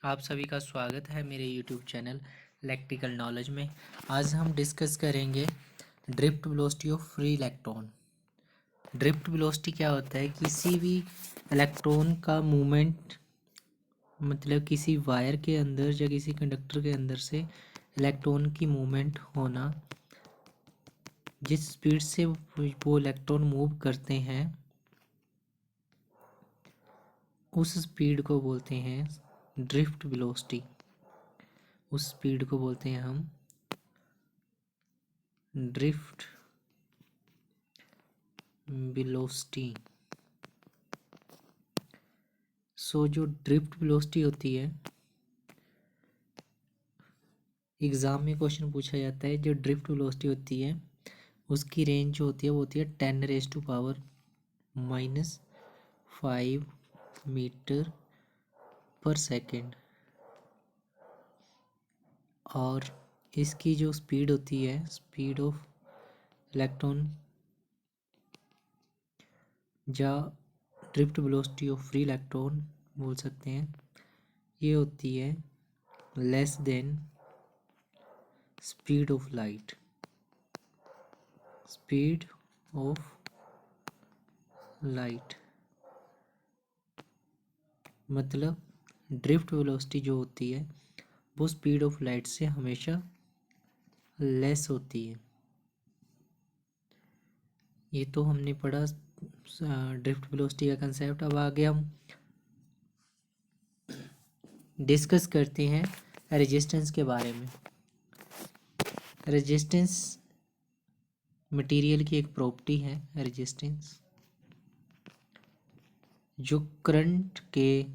आप सभी का स्वागत है मेरे YouTube चैनल इलेक्ट्रिकल नॉलेज में। आज हम डिस्कस करेंगे drift velocity of free electron. Drift velocity क्या होता है? किसी भी इलेक्ट्रॉन का मूवमेंट, मतलब किसी वायर के अंदर या किसी कंडक्टर के अंदर से इलेक्ट्रॉन की मूवमेंट होना। जिस स्पीड से वो इलेक्ट्रॉन मूव करते हैं उस स्पीड को बोलते हैं ड्रिफ्ट वेलोसिटी। उस स्पीड को बोलते हैं हम ड्रिफ्ट वेलोसिटी। जो ड्रिफ्ट वेलोसिटी होती है, एग्ज़ाम में क्वेश्चन पूछा जाता है। जो ड्रिफ्ट वेलोसिटी होती है उसकी रेंज जो होती है वो होती है 10⁻⁻5 मीटर पर सेकेंड। और इसकी जो स्पीड होती है, स्पीड ऑफ इलेक्ट्रॉन या drift velocity of free electron बोल सकते हैं, ये होती है less than speed of light. Speed of light मतलब ड्रिफ्ट वेलोसिटी जो होती है वो स्पीड ऑफ लाइट से हमेशा लेस होती है। ये तो हमने पढ़ा ड्रिफ्ट वेलोसिटी का कंसेप्ट। अब आगे हम डिस्कस करते हैं रेजिस्टेंस के बारे में। रेजिस्टेंस मटेरियल की एक प्रॉपर्टी है। रेजिस्टेंस जो करंट के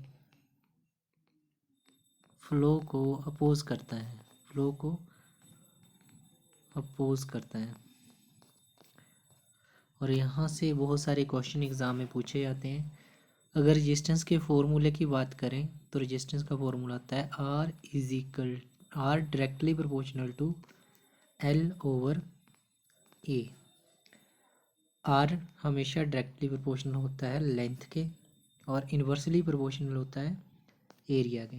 फ्लो को अपोज करता है, फ्लो को अपोज करता है। और यहाँ से बहुत सारे क्वेश्चन एग्ज़ाम में पूछे जाते हैं। अगर रेजिस्टेंस के फॉर्मूले की बात करें तो रेजिस्टेंस का फॉर्मूला आता है r directly proportional to L/A। R हमेशा डायरेक्टली प्रोपोर्शनल होता है लेंथ के और इन्वर्सली प्रोपोर्शनल होता है एरिया के।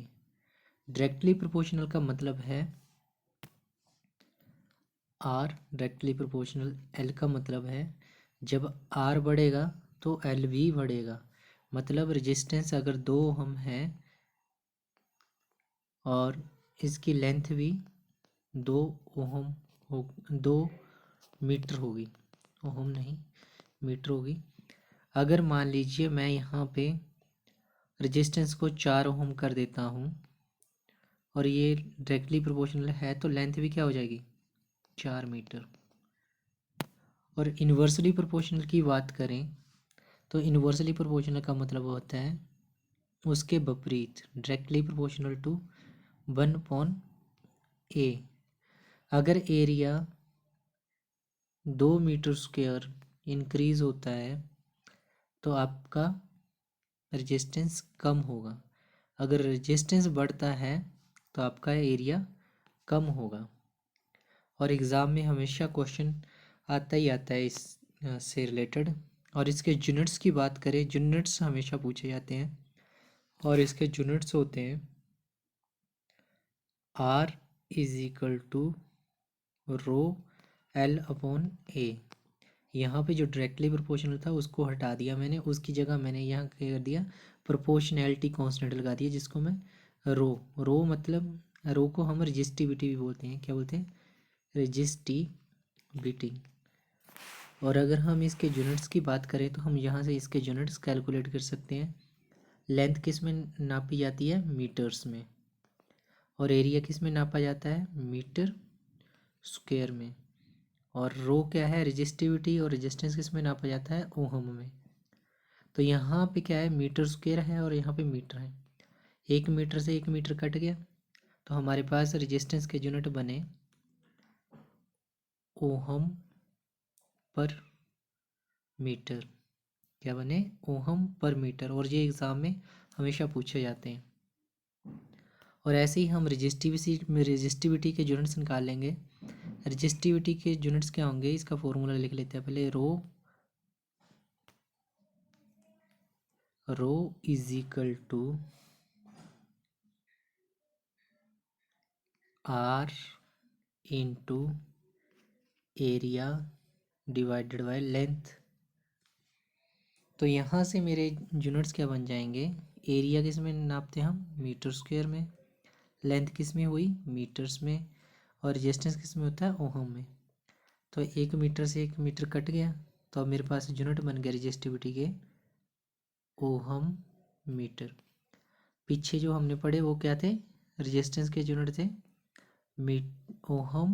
डायरेक्टली प्रोपोर्शनल का मतलब है आर डायरेक्टली प्रोपोर्शनल, एल का मतलब है जब आर बढ़ेगा तो एल भी बढ़ेगा। मतलब रेजिस्टेंस अगर 2 ओम है और इसकी लेंथ भी 2 ओम हो, 2 मीटर होगी, ओम नहीं मीटर होगी। अगर मान लीजिए मैं यहाँ पे रेजिस्टेंस को 4 ओम कर देता हूँ और ये डायरेक्टली प्रोपोर्शनल है तो लेंथ भी क्या हो जाएगी, 4 मीटर। और इन्वर्सली प्रोपोर्शनल की बात करें तो इन्वर्सली प्रोपोर्शनल का मतलब होता है उसके विपरीत, डायरेक्टली प्रोपोर्शनल टू 1/A। अगर एरिया 2 मीटर स्क्वायर इंक्रीज होता है तो आपका रेजिस्टेंस कम होगा। अगर रेजिस्टेंस बढ़ता है तो आपका एरिया कम होगा। और एग्ज़ाम में हमेशा क्वेश्चन आता ही आता है इस से रिलेटेड। और इसके यूनिट्स की बात करें, यूनिट्स हमेशा पूछे जाते हैं और इसके यूनिट्स होते हैं R = रो L/A। यहाँ पे जो डायरेक्टली प्रोपोर्शनल था उसको हटा दिया मैंने, उसकी जगह मैंने यहाँ क्या कर दिया, प्रोपोर्शनैलिटी कांस्टेंट लगा दिया जिसको मैं रो मतलब रो को हम रजिस्टिविटी भी बोलते हैं। क्या बोलते हैं? रजिस्टिविटी। और अगर हम इसके यूनिट्स की बात करें तो हम यहाँ से इसके यूनिट्स कैलकुलेट कर सकते हैं। लेंथ किस में नापी जाती है? मीटर्स में। और एरिया किस में नापा जाता है? मीटर स्क्वायर में। और रो क्या है? रजिस्टिविटी। और रेजिस्टेंस किस में नापा जाता है? ओहम में। तो यहाँ पे क्या है? मीटर स्क्वायर है और यहाँ पे मीटर है। 1 मीटर से 1 मीटर कट गया तो हमारे पास रेजिस्टेंस के यूनिट बने ओहम पर मीटर। क्या बने? ओहम पर मीटर। और ये एग्ज़ाम में हमेशा पूछे जाते हैं। और ऐसे ही हम रजिस्टिविटी के यूनिट्स निकाल लेंगे। रजिस्टिविटी के यूनिट्स क्या होंगे इसका फॉर्मूला लिख लेते हैं पहले। Rho = r into area divided by length. तो यहाँ से मेरे यूनिट्स क्या बन जाएंगे, एरिया किस में नापते हैं हम, मीटर स्क्वायर में, लेंथ किस में हुई, मीटर्स में, और रेजिस्टेंस किस में होता है, ओहम में। तो 1 मीटर से 1 मीटर कट गया, तो अब मेरे पास यूनिट बन गया रेजिस्टिविटी के ओहम मीटर। पीछे जो हमने पढ़े वो क्या थे, रेजिस्टेंस के यूनिट थे ओहम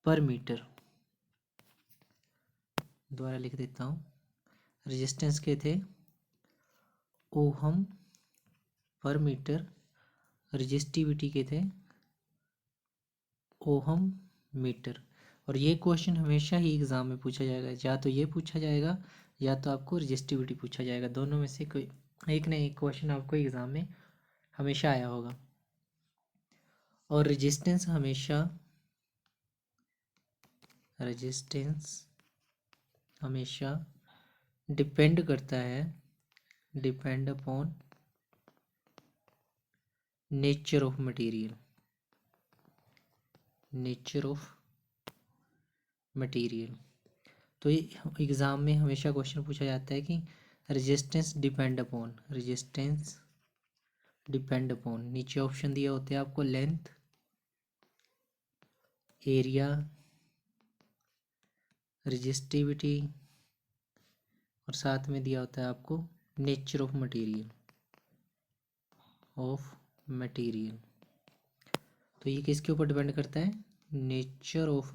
पर मीटर। दोबारा लिख देता हूँ, रेजिस्टेंस के थे ओहम पर मीटर, रेजिस्टिविटी के थे ओहम मीटर। और ये क्वेश्चन हमेशा ही एग्ज़ाम में पूछा जाएगा, या तो ये पूछा जाएगा या तो आपको रेजिस्टिविटी पूछा जाएगा, दोनों में से कोई एक ना एक क्वेश्चन आपको एग्ज़ाम में हमेशा आया होगा। और रेजिस्टेंस हमेशा डिपेंड करता है, depend upon nature of material, nature of material. तो ये एग्ज़ाम में हमेशा क्वेश्चन पूछा जाता है कि resistance depend upon, resistance depend upon, नीचे ऑप्शन दिया होते हैं आपको लेंथ, एरिया, रेजिस्टिविटी, और साथ में दिया होता है आपको नेचर ऑफ मटेरियल, तो ये किसके ऊपर डिपेंड करता है, नेचर ऑफ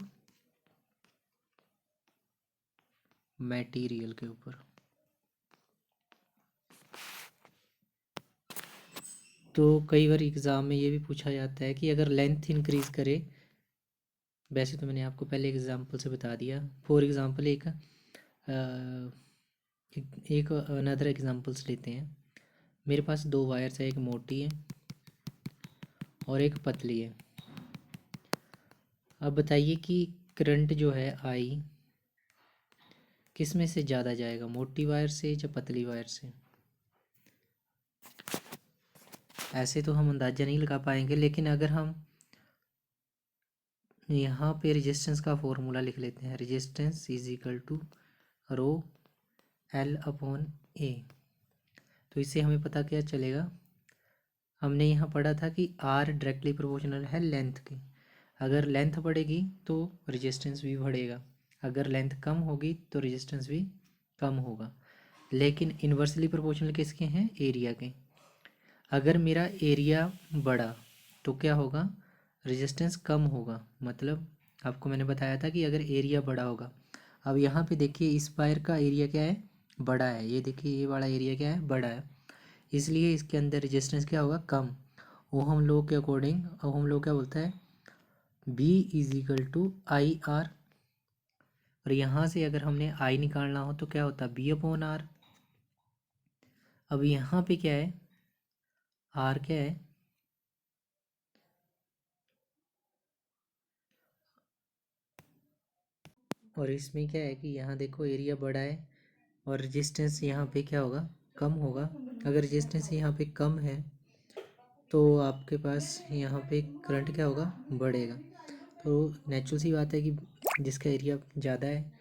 मटेरियल के ऊपर। तो कई बार एग्ज़ाम में ये भी पूछा जाता है कि अगर लेंथ इंक्रीज़ करे, वैसे तो मैंने आपको पहले एग्जांपल से बता दिया, फॉर एग्ज़ाम्पल एक अनदर एग्जांपल्स लेते हैं। मेरे पास 2 वायर्स है, एक मोटी है और एक पतली है। अब बताइए कि करंट जो है आई किस में से ज़्यादा जाएगा, मोटी वायर से या पतली वायर से। ऐसे तो हम अंदाज़ा नहीं लगा पाएंगे, लेकिन अगर हम यहाँ पे रेजिस्टेंस का फॉर्मूला लिख लेते हैं, resistance is equal to rho L upon A. तो इससे हमें पता क्या चलेगा, हमने यहाँ पढ़ा था कि आर डायरेक्टली प्रोपोर्शनल है लेंथ की। अगर लेंथ बढ़ेगी तो रेजिस्टेंस भी बढ़ेगा, अगर लेंथ कम होगी तो रेजिस्टेंस भी कम होगा। लेकिन इन्वर्सली प्रोपोर्शनल किसके हैं, एरिया के। अगर मेरा एरिया बढ़ा तो क्या होगा, रेजिस्टेंस कम होगा। मतलब आपको मैंने बताया था कि अगर एरिया बड़ा होगा, अब यहाँ पे देखिए इस वायर का एरिया क्या है, बड़ा है, ये देखिए ये वाला एरिया क्या है, बड़ा है, इसलिए इसके अंदर रेजिस्टेंस क्या होगा, कम। ओहम लॉ के अकॉर्डिंग ओहम लॉ क्या बोलता है, B is equal to I R. और यहाँ से अगर हमने आई निकालना हो तो क्या होता है, B अपॉन आर। अब यहाँ पे क्या है, आर क्या है, और इसमें क्या है कि यहाँ देखो एरिया बड़ा है और रेजिस्टेंस यहाँ पे क्या होगा, कम होगा। अगर रेजिस्टेंस यहाँ पे कम है तो आपके पास यहाँ पे करंट क्या होगा, बढ़ेगा। तो नेचुरल सी बात है कि जिसका एरिया ज़्यादा है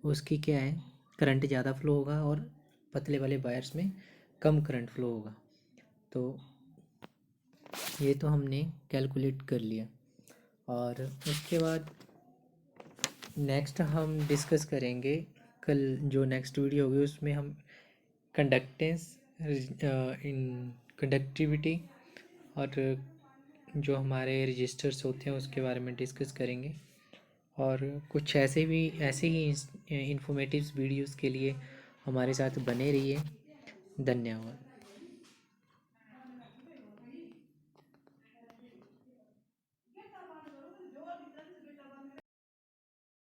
उसकी क्या है, करंट ज़्यादा फ्लो होगा, और पतले वाले वायर्स में कम करंट फ्लो होगा। तो ये तो हमने कैलकुलेट कर लिया। और उसके बाद नेक्स्ट हम डिस्कस करेंगे, कल जो नेक्स्ट वीडियो होगी उसमें हम कंडक्टेंस, इन कंडक्टिविटी और जो हमारे रजिस्टर्स होते हैं उसके बारे में डिस्कस करेंगे। और कुछ ऐसे ही इंफॉर्मेटिव वीडियोस के लिए हमारे साथ बने रहिए। धन्यवाद।